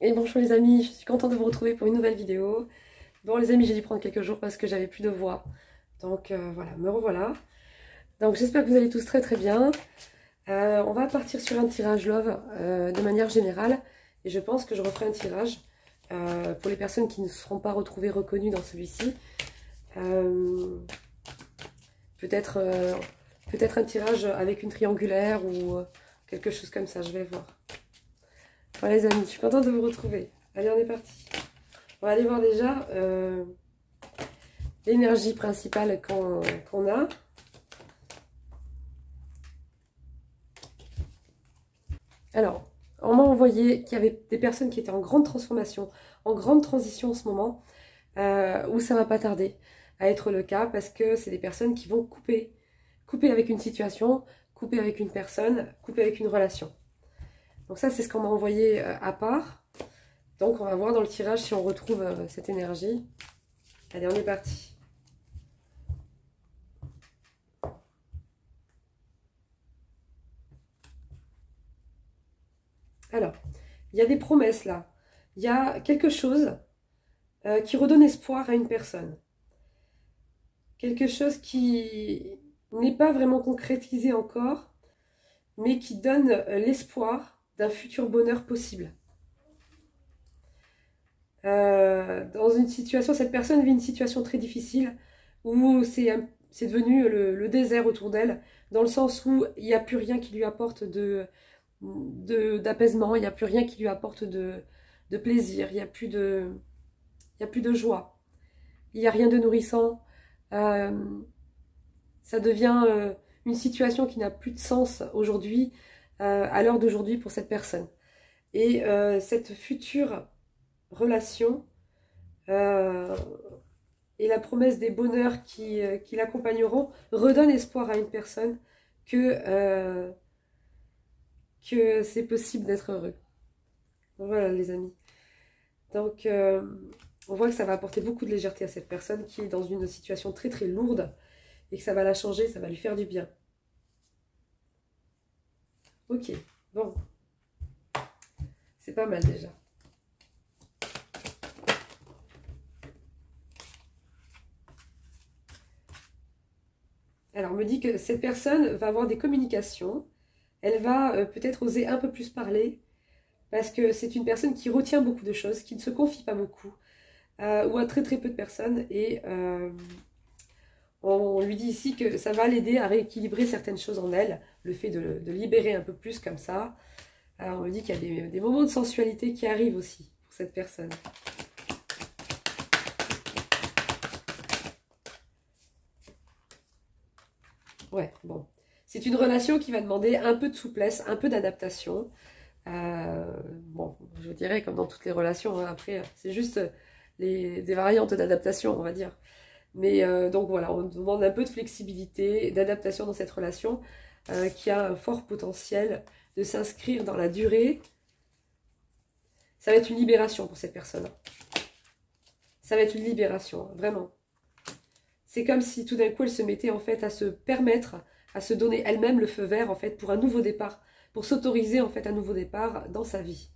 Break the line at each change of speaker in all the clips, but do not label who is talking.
Et bonjour les amis, je suis contente de vous retrouver pour une nouvelle vidéo. Bon les amis, j'ai dû prendre quelques jours parce que j'avais plus de voix. Donc voilà, me revoilà. Donc j'espère que vous allez tous très très bien. On va partir sur un tirage love de manière générale. Et je pense que je referai un tirage pour les personnes qui ne seront pas retrouvées reconnues dans celui-ci. Peut-être un tirage avec une triangulaire ou quelque chose comme ça, je vais voir. Voilà les amis, je suis contente de vous retrouver. Allez, on est parti. On va aller voir déjà l'énergie principale qu'on a. Alors, on m'a envoyé qu'il y avait des personnes qui étaient en grande transformation, en grande transition en ce moment, où ça va pas tarder à être le cas parce que c'est des personnes qui vont couper avec une situation, couper avec une personne, couper avec une relation. Donc ça, c'est ce qu'on m'a envoyé à part. Donc on va voir dans le tirage si on retrouve cette énergie. Allez, on est parti. Alors, il y a des promesses là. Il y a quelque chose qui redonne espoir à une personne. Quelque chose qui n'est pas vraiment concrétisé encore, mais qui donne l'espoir d'un futur bonheur possible. Dans une situation, cette personne vit une situation très difficile où c'est devenu le désert autour d'elle, dans le sens où il n'y a plus rien qui lui apporte d'apaisement, il n'y a plus rien qui lui apporte de plaisir, il n'y a plus de joie, il n'y a rien de nourrissant. Ça devient une situation qui n'a plus de sens aujourd'hui, à l'heure d'aujourd'hui pour cette personne. Et cette future relation et la promesse des bonheurs qui l'accompagneront redonne espoir à une personne que c'est possible d'être heureux. Voilà les amis. Donc on voit que ça va apporter beaucoup de légèreté à cette personne qui est dans une situation très très lourde et que ça va la changer, ça va lui faire du bien. Ok, bon. C'est pas mal déjà. Alors, on me dit que cette personne va avoir des communications. Elle va peut-être oser un peu plus parler parce que c'est une personne qui retient beaucoup de choses, qui ne se confie pas beaucoup ou à très très peu de personnes. Et on lui dit ici que ça va l'aider à rééquilibrer certaines choses en elle, le fait de libérer un peu plus comme ça. Alors, on me dit qu'il y a des moments de sensualité qui arrivent aussi pour cette personne. Ouais, bon. C'est une relation qui va demander un peu de souplesse, un peu d'adaptation. Bon, je vous dirais, comme dans toutes les relations, hein, après, c'est juste des variantes d'adaptation, on va dire. Mais donc voilà, on demande un peu de flexibilité, d'adaptation dans cette relation qui a un fort potentiel de s'inscrire dans la durée. Ça va être une libération pour cette personne. Ça va être une libération, vraiment. C'est comme si tout d'un coup, elle se mettait en fait à se permettre, à se donner elle-même le feu vert en fait pour un nouveau départ, pour s'autoriser en fait un nouveau départ dans sa vie.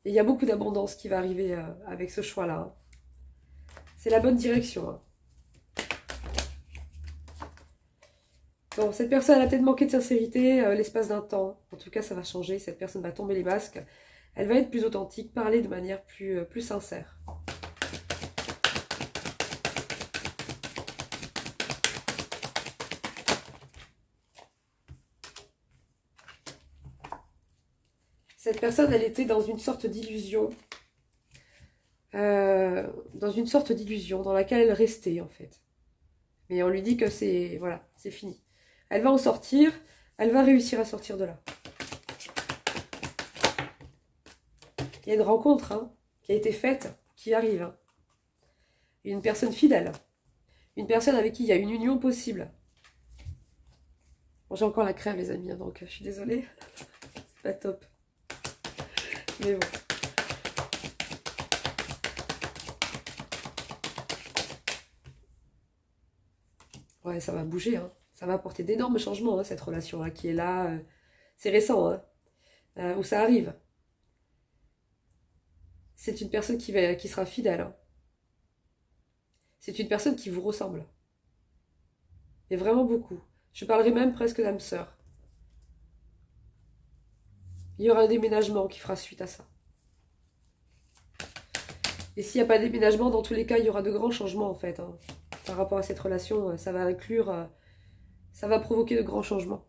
Et il y a beaucoup d'abondance qui va arriver avec ce choix-là. Hein. C'est la bonne direction. Hein. Bon, cette personne a peut-être manqué de sincérité l'espace d'un temps. En tout cas, ça va changer. Cette personne va tomber les masques. Elle va être plus authentique, parler de manière plus sincère. Cette personne, elle était dans une sorte d'illusion. Dans laquelle elle restait, en fait. Mais on lui dit que c'est voilà, c'est fini. Elle va en sortir, elle va réussir à sortir de là. Il y a une rencontre hein, qui a été faite, qui arrive. Hein. Une personne fidèle. Une personne avec qui il y a une union possible. Bon, j'ai encore la crève, les amis, hein, donc je suis désolée. C'est pas top. Mais bon. Ouais, ça va bouger. Hein. Ça va apporter d'énormes changements, hein, cette relation-là qui est là. C'est récent, hein, où ça arrive. c'est une personne qui sera fidèle. Hein. C'est une personne qui vous ressemble. Et vraiment beaucoup. Je parlerai même presque d'âme sœur. Il y aura un déménagement qui fera suite à ça. Et s'il n'y a pas de déménagement, dans tous les cas, il y aura de grands changements en fait. Hein. Par rapport à cette relation, ça va inclure, ça va provoquer de grands changements.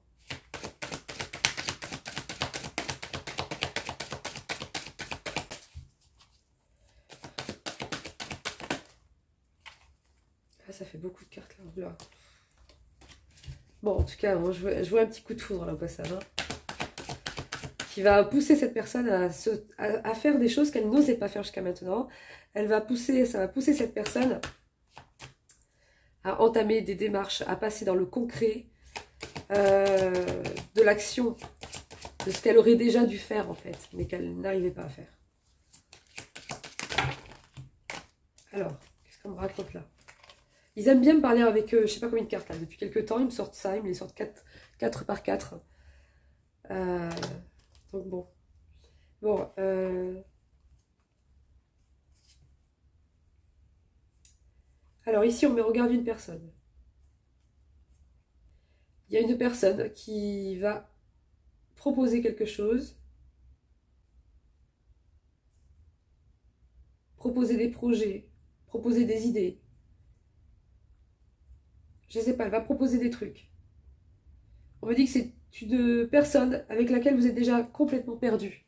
Ah, ça fait beaucoup de cartes là. Bon, en tout cas, moi, je vois un petit coup de foudre là au passage. Hein, qui va pousser cette personne à faire des choses qu'elle n'osait pas faire jusqu'à maintenant. Ça va pousser cette personne à entamer des démarches, à passer dans le concret de l'action, de ce qu'elle aurait déjà dû faire en fait, mais qu'elle n'arrivait pas à faire. Alors, qu'est-ce qu'on me raconte là? Ils aiment bien me parler avec eux, je sais pas combien de cartes là, depuis quelques temps, ils me sortent ça, ils me les sortent 4 par 4. Donc bon. Bon, alors ici on me regarde une personne. Il y a une personne qui va proposer quelque chose, proposer des projets, proposer des idées. Je sais pas, elle va proposer des trucs. On me dit que c'est une personne avec laquelle vous êtes déjà complètement perdu.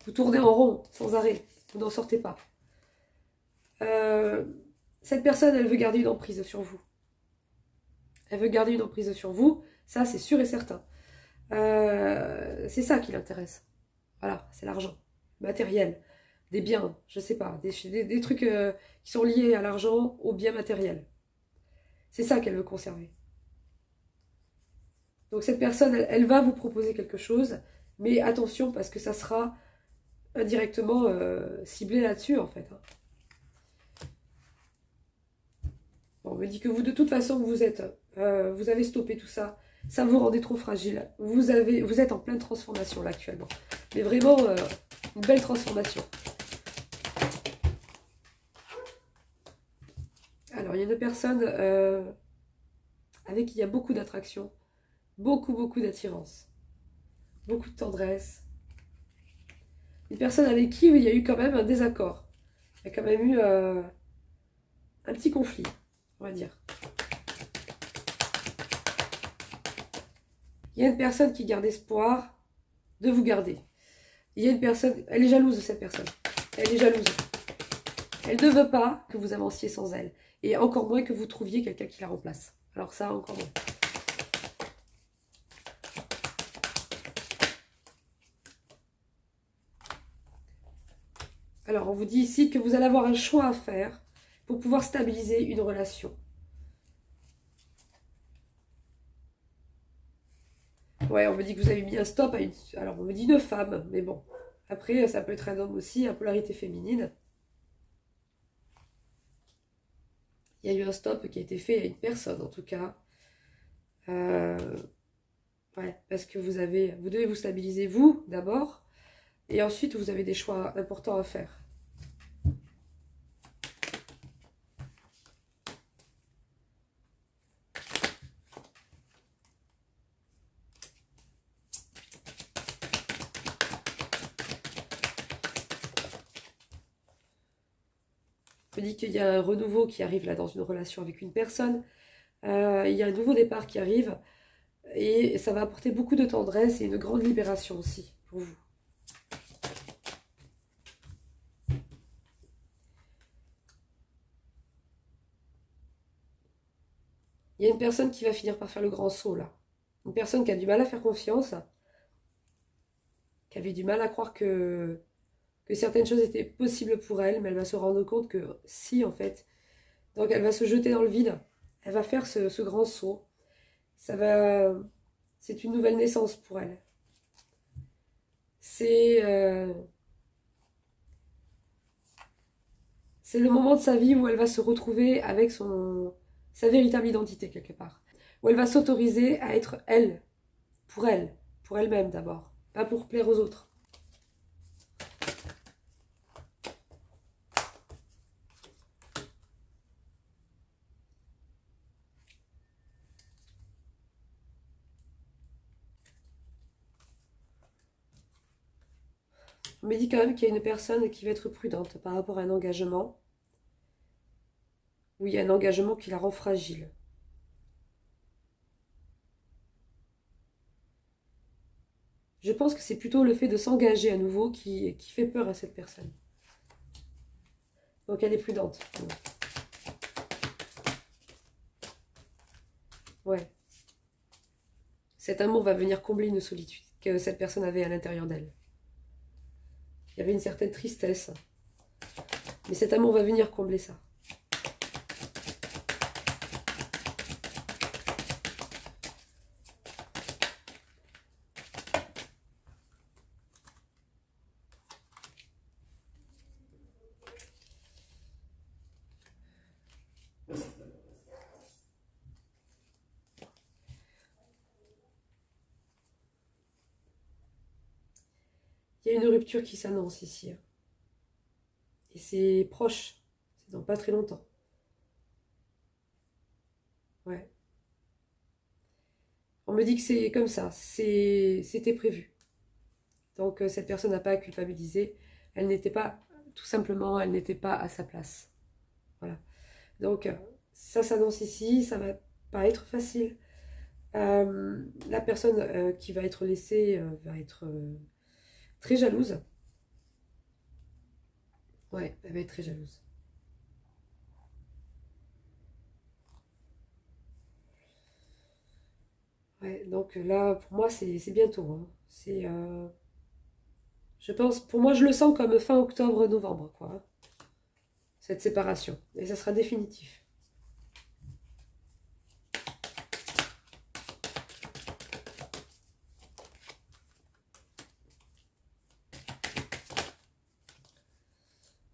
Vous tournez en rond, sans arrêt. Vous n'en sortez pas. Cette personne, elle veut garder une emprise sur vous. Elle veut garder une emprise sur vous. Ça, c'est sûr et certain. C'est ça qui l'intéresse. Voilà, c'est l'argent. Matériel. Des biens, je sais pas. Des trucs qui sont liés à l'argent, aux biens matériels. C'est ça qu'elle veut conserver. Donc cette personne, elle va vous proposer quelque chose, mais attention parce que ça sera indirectement ciblé là-dessus en fait. Bon, on me dit que vous, de toute façon, vous avez stoppé tout ça, ça vous rendait trop fragile. Vous êtes en pleine transformation là actuellement, mais vraiment une belle transformation. Alors il y a une personne avec qui il y a beaucoup d'attraction. Beaucoup d'attirance. Beaucoup de tendresse. Une personne avec qui il y a eu quand même un désaccord. Il y a quand même eu un petit conflit, on va dire. Il y a une personne qui garde espoir de vous garder. Il y a une personne, elle est jalouse de cette personne. Elle est jalouse. Elle ne veut pas que vous avanciez sans elle. Et encore moins que vous trouviez quelqu'un qui la remplace. Alors ça, encore moins. Alors, on vous dit ici que vous allez avoir un choix à faire pour pouvoir stabiliser une relation. Ouais, on me dit que vous avez mis un stop à une... Alors, on me dit une femme, mais bon. Après, ça peut être un homme aussi, à polarité féminine. Il y a eu un stop qui a été fait à une personne, en tout cas. Ouais, parce que vous devez vous stabiliser, vous, d'abord. Et ensuite, vous avez des choix importants à faire. On me dit qu'il y a un renouveau qui arrive là dans une relation avec une personne. Il y a un nouveau départ qui arrive. Et ça va apporter beaucoup de tendresse et une grande libération aussi pour vous. Il y a une personne qui va finir par faire le grand saut là. Une personne qui a du mal à faire confiance. Qui avait du mal à croire que certaines choses étaient possibles pour elle. Mais elle va se rendre compte que si en fait. Donc elle va se jeter dans le vide. Elle va faire ce grand saut. C'est une nouvelle naissance pour elle. C'est le moment de sa vie où elle va se retrouver avec sa véritable identité quelque part. Où elle va s'autoriser à être elle, pour elle-même d'abord, pas pour plaire aux autres. On me dit quand même qu'il y a une personne qui va être prudente par rapport à un engagement. Où il y a un engagement qui la rend fragile. Je pense que c'est plutôt le fait de s'engager à nouveau qui fait peur à cette personne. Donc elle est prudente. Ouais. Cet amour va venir combler une solitude que cette personne avait à l'intérieur d'elle. Il y avait une certaine tristesse. Mais cet amour va venir combler ça. Il y a une rupture qui s'annonce ici. Et c'est proche. C'est dans pas très longtemps. Ouais. On me dit que c'est comme ça. C'était prévu. Donc cette personne n'a pas à culpabiliser. Elle n'était pas, tout simplement, elle n'était pas à sa place. Voilà. Donc ça s'annonce ici. Ça va pas être facile. La personne qui va être laissée va être très jalouse. Ouais, elle va être très jalouse. Ouais, donc là, pour moi, c'est bientôt, hein. Je pense, pour moi, je le sens comme fin octobre-novembre, quoi, hein, cette séparation. Et ça sera définitif.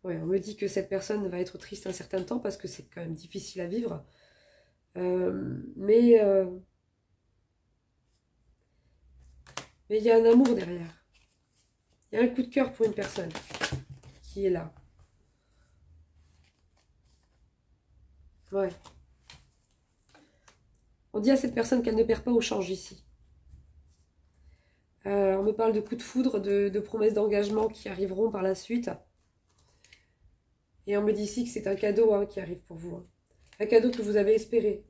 Ouais, on me dit que cette personne va être triste un certain temps parce que c'est quand même difficile à vivre. Mais il y a un amour derrière. Il y a un coup de cœur pour une personne qui est là. Ouais. On dit à cette personne qu'elle ne perd pas au change ici. On me parle de coups de foudre, de promesses d'engagement qui arriveront par la suite. Et on me dit ici que c'est un cadeau, hein, qui arrive pour vous, hein. Un cadeau que vous avez espéré.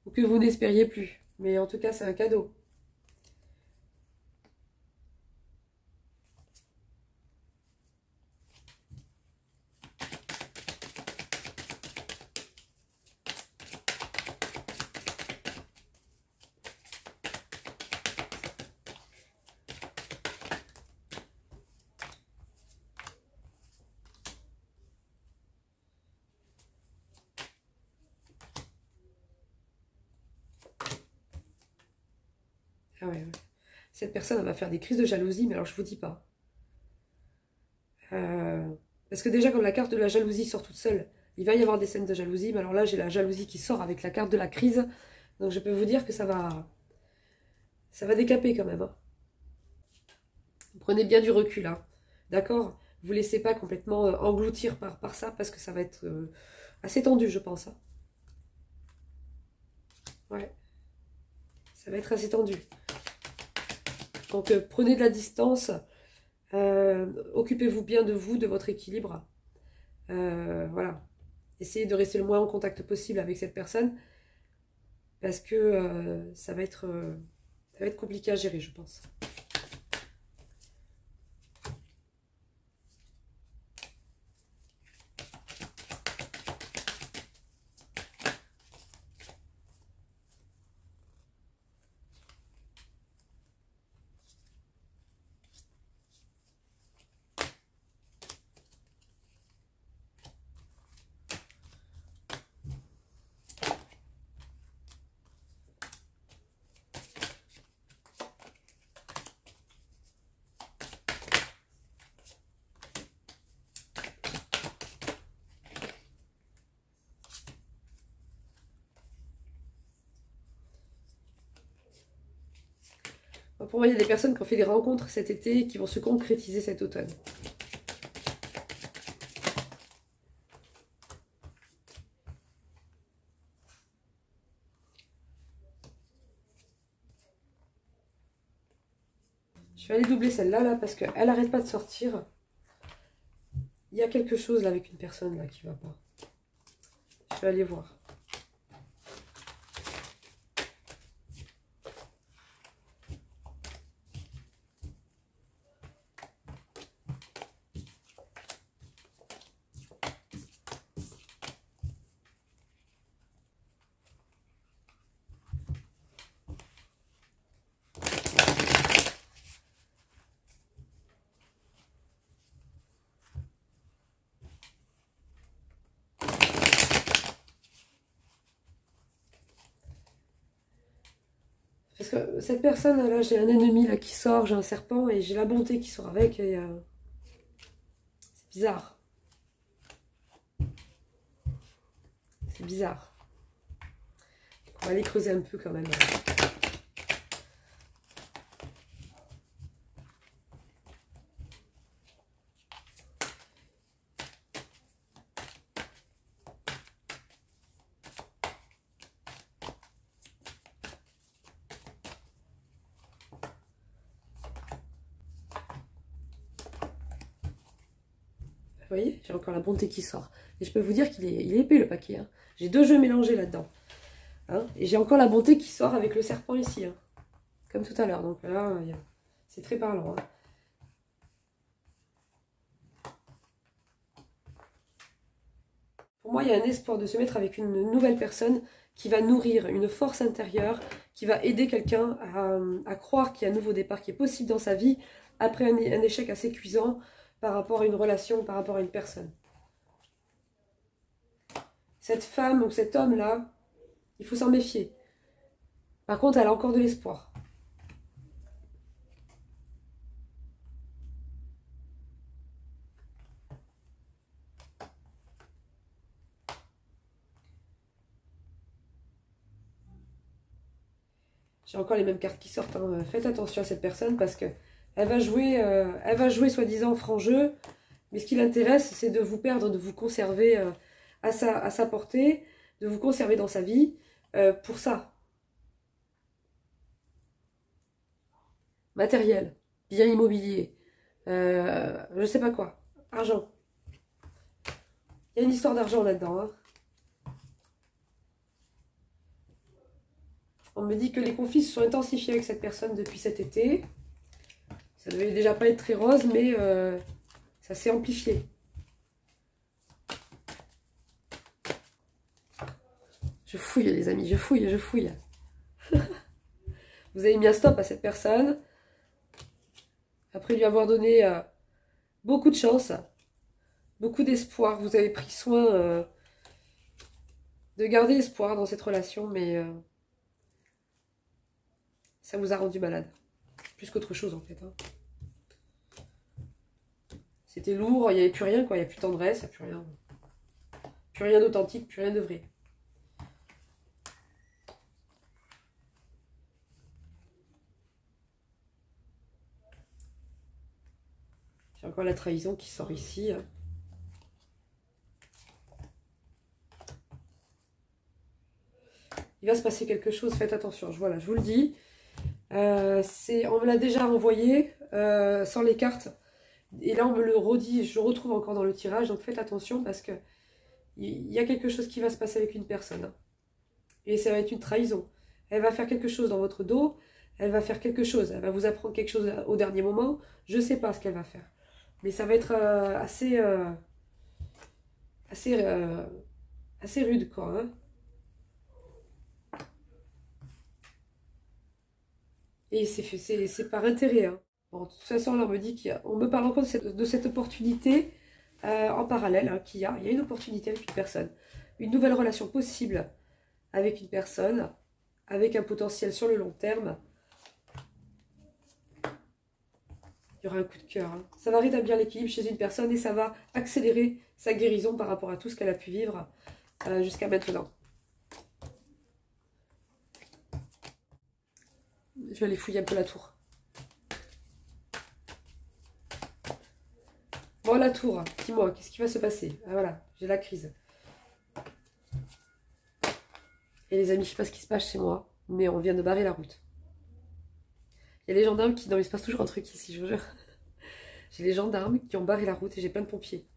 Ou que vous n'espériez plus. Mais en tout cas, c'est un cadeau. Ah ouais, ouais. Cette personne, elle va faire des crises de jalousie, mais alors je vous dis pas. Euh, Parce que déjà, quand la carte de la jalousie sort toute seule, il va y avoir des scènes de jalousie. Mais alors là, j'ai la jalousie qui sort avec la carte de la crise. Donc je peux vous dire que ça va décaper quand même, hein. Prenez bien du recul, hein. D'accord? Vous ne laissez pas complètement engloutir par ça, parce que ça va être assez tendu, je pense, hein. Ouais, ça va être assez tendu. Donc prenez de la distance. Occupez-vous bien de vous, de votre équilibre. Voilà. Essayez de rester le moins en contact possible avec cette personne parce que ça va être compliqué à gérer, je pense. Pour moi, il y a des personnes qui ont fait des rencontres cet été et qui vont se concrétiser cet automne. Je Je vais aller doubler celle-là, là, parce qu'elle n'arrête pas de sortir. Il y a quelque chose là avec une personne là qui va pas. Je vais aller voir. Parce que cette personne là, j'ai un ennemi là qui sort, j'ai un serpent et j'ai la bonté qui sort avec. Et c'est bizarre. C'est bizarre. On va aller creuser un peu quand même. Vous voyez, j'ai encore la bonté qui sort. Et je peux vous dire qu'il est épais le paquet. Hein. J'ai 2 jeux mélangés là-dedans. Hein. Et j'ai encore la bonté qui sort avec le serpent ici. Hein. Comme tout à l'heure. Donc là, c'est très parlant. Hein. Pour moi, il y a un espoir de se mettre avec une nouvelle personne qui va nourrir une force intérieure, qui va aider quelqu'un à croire qu'il y a un nouveau départ qui est possible dans sa vie après un échec assez cuisant par rapport à une relation, par rapport à une personne. Cette femme ou cet homme-là, il faut s'en méfier. Par contre, elle a encore de l'espoir. J'ai encore les mêmes cartes qui sortent. Hein. Faites attention à cette personne parce que elle va jouer soi-disant franc jeu. Mais ce qui l'intéresse, c'est de vous perdre, de vous conserver à sa portée, de vous conserver dans sa vie pour ça. Matériel, bien immobilier, je sais pas quoi, argent. Il y a une histoire d'argent là-dedans. Hein. On me dit que les conflits se sont intensifiés avec cette personne depuis cet été. Ça devait déjà pas être très rose, mais ça s'est amplifié. Je fouille les amis, je fouille, je fouille. Vous avez mis un stop à cette personne. Après lui avoir donné beaucoup de chance, beaucoup d'espoir. Vous avez pris soin de garder espoir dans cette relation, mais ça vous a rendu malade. Plus qu'autre chose en fait. Hein. C'était lourd, il n'y avait plus rien, quoi. Il n'y a plus de tendresse, il n'y a plus rien. Plus rien d'authentique, plus rien de vrai. J'ai encore la trahison qui sort ici. Il va se passer quelque chose, faites attention. Voilà, je vous le dis. On me l'a déjà envoyé sans les cartes. Et là, on me le redit, je le retrouve encore dans le tirage. Donc faites attention parce que il y a quelque chose qui va se passer avec une personne. Hein. Et ça va être une trahison. Elle va faire quelque chose dans votre dos. Elle va faire quelque chose. Elle va vous apprendre quelque chose au dernier moment. Je ne sais pas ce qu'elle va faire. Mais ça va être assez rude, quoi. Hein. Et c'est par intérêt. Hein. Bon, de toute façon, là, on me dit on me parle encore de cette opportunité en parallèle hein, qu'il y a. Il y a une opportunité avec une personne. Une nouvelle relation possible avec une personne, avec un potentiel sur le long terme. Il y aura un coup de cœur. Hein. Ça va rétablir l'équilibre chez une personne et ça va accélérer sa guérison par rapport à tout ce qu'elle a pu vivre jusqu'à maintenant. Je vais aller fouiller un peu la tour. Bon, la tour, dis-moi, qu'est-ce qui va se passer? Ah voilà, j'ai la crise. Et les amis, je ne sais pas ce qui se passe chez moi, mais on vient de barrer la route. Il y a les gendarmes qui... Non, il se passe toujours un truc ici, je vous jure. J'ai les gendarmes qui ont barré la route et j'ai plein de pompiers.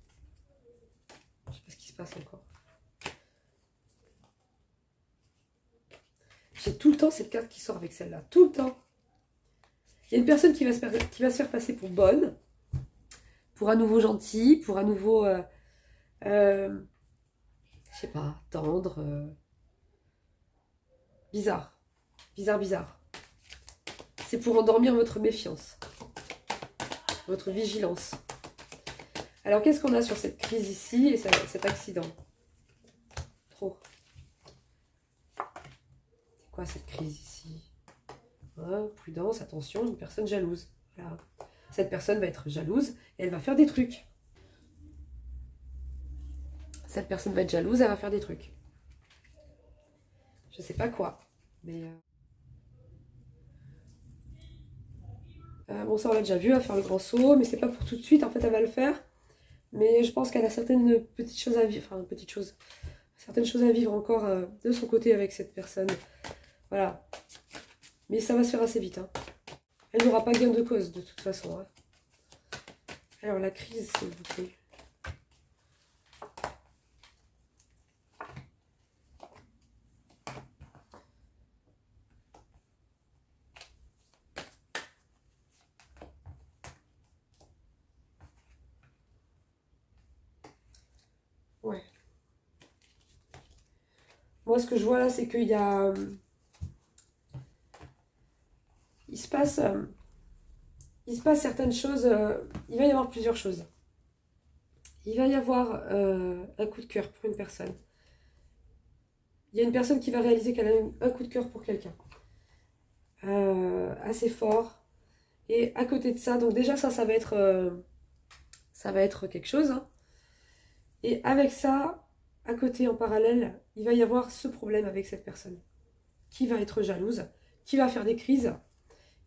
Je sais pas ce qui se passe encore. J'ai tout le temps cette carte qui sort avec celle-là. Tout le temps. Il y a une personne qui va se faire passer pour bonne. Pour à nouveau gentille. Pour à nouveau... je sais pas, tendre. Bizarre. Bizarre. C'est pour endormir votre méfiance. Votre vigilance. Alors, qu'est-ce qu'on a sur cette crise ici et cet accident? Trop. C'est quoi cette crise ici? Prudence, attention, une personne jalouse. Voilà. Cette personne va être jalouse et elle va faire des trucs. Cette personne va être jalouse, elle va faire des trucs. Je sais pas quoi, mais... bon, ça on l'a déjà vu, elle va faire le grand saut, mais c'est pas pour tout de suite, en fait elle va le faire. Mais je pense qu'elle a certaines petites choses à vivre, enfin petites choses, certaines choses à vivre encore de son côté avec cette personne. Voilà. Mais ça va se faire assez vite. Hein. Elle n'aura pas gain de cause de toute façon. Hein. Alors la crise, s'il vous plaît. Ouais. Moi, ce que je vois là, c'est qu'il y a... il se passe certaines choses. Il va y avoir plusieurs choses. Il va y avoir un coup de cœur pour une personne. Il y a une personne qui va réaliser qu'elle a un coup de cœur pour quelqu'un. Assez fort. Et à côté de ça, donc déjà ça va être quelque chose. Hein. Et avec ça, à côté, en parallèle, il va y avoir ce problème avec cette personne. Qui va être jalouse, qui va faire des crises,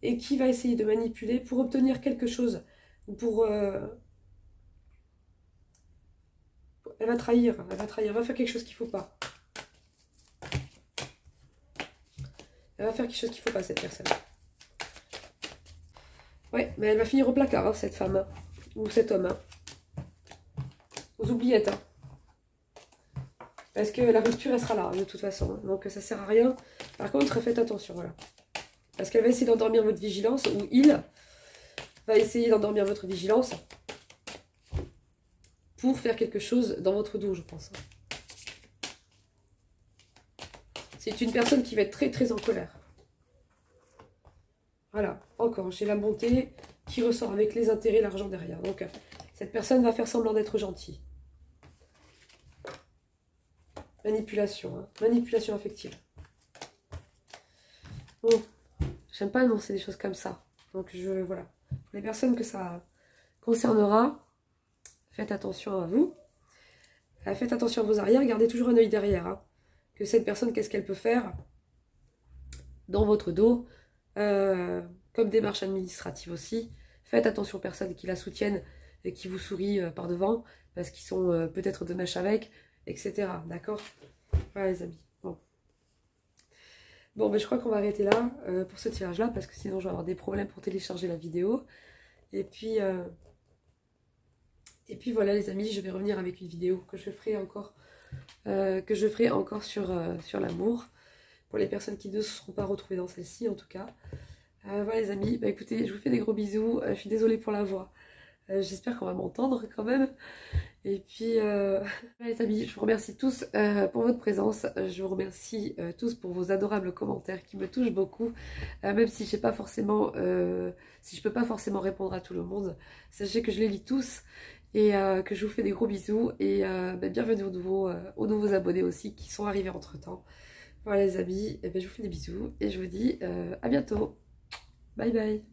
et qui va essayer de manipuler pour obtenir quelque chose. Pour... elle va trahir, elle va faire quelque chose qu'il ne faut pas. Elle va faire quelque chose qu'il ne faut pas, cette personne. Ouais, mais elle va finir au placard, hein, cette femme. Hein, ou cet homme. Hein. Aux oubliettes. Hein. Parce que la rupture, elle sera là, de toute façon. Donc ça sert à rien. Par contre, faites attention, voilà. Parce qu'elle va essayer d'endormir votre vigilance, ou il va essayer d'endormir votre vigilance pour faire quelque chose dans votre dos, je pense. C'est une personne qui va être très très en colère. Voilà, encore, j'ai la bonté qui ressort avec les intérêts, l'argent derrière. Donc, cette personne va faire semblant d'être gentille. Manipulation, hein. Manipulation affective. Bon, j'aime pas annoncer des choses comme ça. Donc, voilà. Pour les personnes que ça concernera, faites attention à vous. Faites attention à vos arrières, gardez toujours un œil derrière. Hein. Que cette personne, qu'est-ce qu'elle peut faire dans votre dos, comme démarche administrative aussi. Faites attention aux personnes qui la soutiennent et qui vous sourient par devant, parce qu'ils sont peut-être de mèche avec, etc. D'accord? Voilà les amis. Bon, ben, je crois qu'on va arrêter là pour ce tirage-là, parce que sinon je vais avoir des problèmes pour télécharger la vidéo. Et puis voilà les amis, je vais revenir avec une vidéo que je ferai encore, sur l'amour. Pour les personnes qui ne se seront pas retrouvées dans celle-ci en tout cas. Voilà les amis, bah écoutez, je vous fais des gros bisous, je suis désolée pour la voix. J'espère qu'on va m'entendre quand même. Et puis, voilà les amis, je vous remercie tous pour votre présence. Je vous remercie tous pour vos adorables commentaires qui me touchent beaucoup. Même si je peux pas forcément répondre à tout le monde. Sachez que je les lis tous et que je vous fais des gros bisous. Et bah, bienvenue aux nouveaux abonnés aussi qui sont arrivés entre temps. Voilà les amis, et ben, je vous fais des bisous et je vous dis à bientôt. Bye bye.